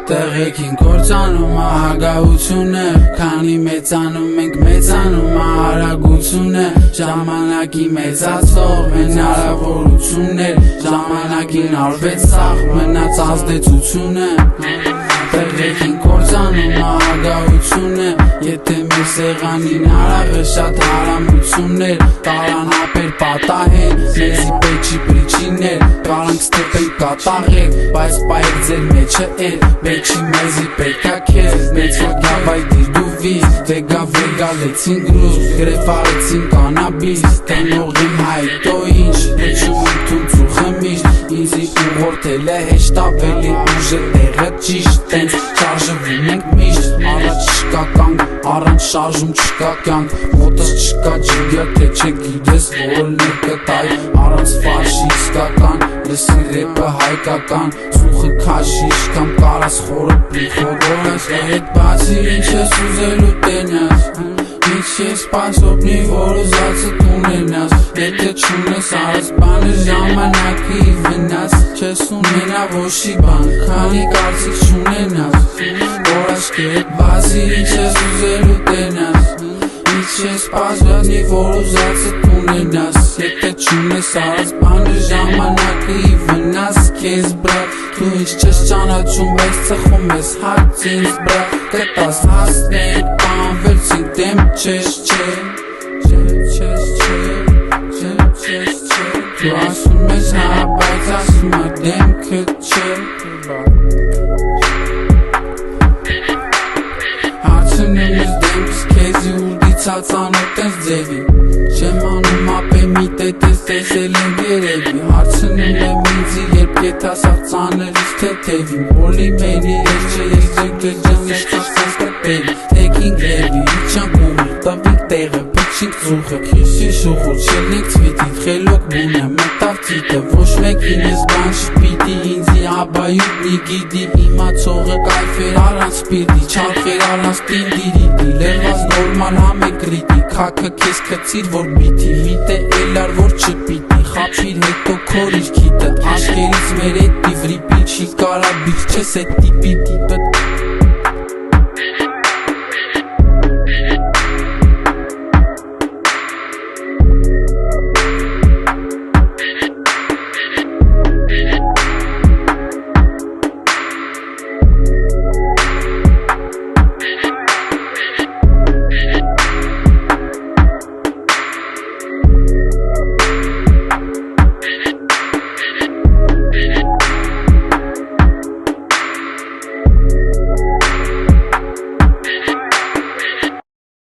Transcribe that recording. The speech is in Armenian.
Տեղեքին կործանում ահագահություն է, քանի մեծանում ենք մեծանում արագություն է, ժամանակի մեծացող հնարավորություններ, ժամանակին արվեց սաղ մնաց ազդեցություն է։ Տեղեքին կործանում ահագահություն է, եթե մեր սեղանին արաղը շատ հարամություններ, տարան ապեր պատահեն, մեզի պեչի պրիչիներ, կարանք ստեպել կատաղեք, բայց պայեք ձեր մեջը էր, մեջի մեզի պետքա քեզ, մեծ վագավայդիր դու վիզ, վեգա լեցին գրուզ, գրև արեցին կանաբիս, տենող եմ հայտո ինչ, մեջում եմ թունց ու խմիշտ, ինձի ուղորդել է հեշտ ավելի ուժ է տեղը ճիշտ, տենց շարժվում ենք միշտ, առաջ չկա կանք, առանց շարժում չկա կյանք, մոտս չկա ջիգյա, թե չգիտես որ ներկտայ, առանց ֆարշի իսկական, լսի ռեպը հայկական, սուխը քաշիշ կամ կարաս խորը պրիխորորս, հետ բացի ինչ ես ուզելու տենյաս, ինչ ես պասոպնի որ ուզածը տունենաս, եթե չունես արս բանը ժամանակի վնաս, չես ունենա ոչի բան, քանի կարծիք չունենաս, որ աշկի հետ բացի ինչ ես ուզելու տենյաս, ինչ ես պասոպնի որ ուզածը տունենաս, եթե չունես արս բանը ժամանակի վնաս, քեզ բրատ, դու ինչ չես ճանաչում, բայց ծխում ես հարց ինձ բրատ, կտաս հասնենք, բանվերցինք դեմ չես չէ, դու ասում ես հա, բայց ասում ա դեմքը չէ, հարցնում ես դեմքս քեզի ուլդիցած անոտ ես ձևի, չեմ անում ապեմի տետես տեսել եմ երևի, հարցնում եմ ինձի երբ կետասավ ծաներիս թեթևի, բոլի մերի ես չէ ես ձեգ ջան ես կաշտած կտելի, թեքինք լևի, իչանք ուղիղ, տվինք տեղը, պիչինք ծուխը, քիսի շուխուր, չելնենք ծվիտիտ, խելոք բունը, մտավ ծիտը, ոչ մեկին ես բան շպիտի, ինձի աբայուտ նիգիդի, իմացողը կայֆեր առանց պիրդի, չարխեր առանց տինդիրիդի, լեղված նորմալ համեք ռիտի, քաքը քեզ կծիր որ բիթի, միտե էլար որ չպիտի, խապիր հետո քորիր քիտը, աշկերից մեր էտ տիվ ռիպի չի կարա բիչ չես էտ տիպի տիպը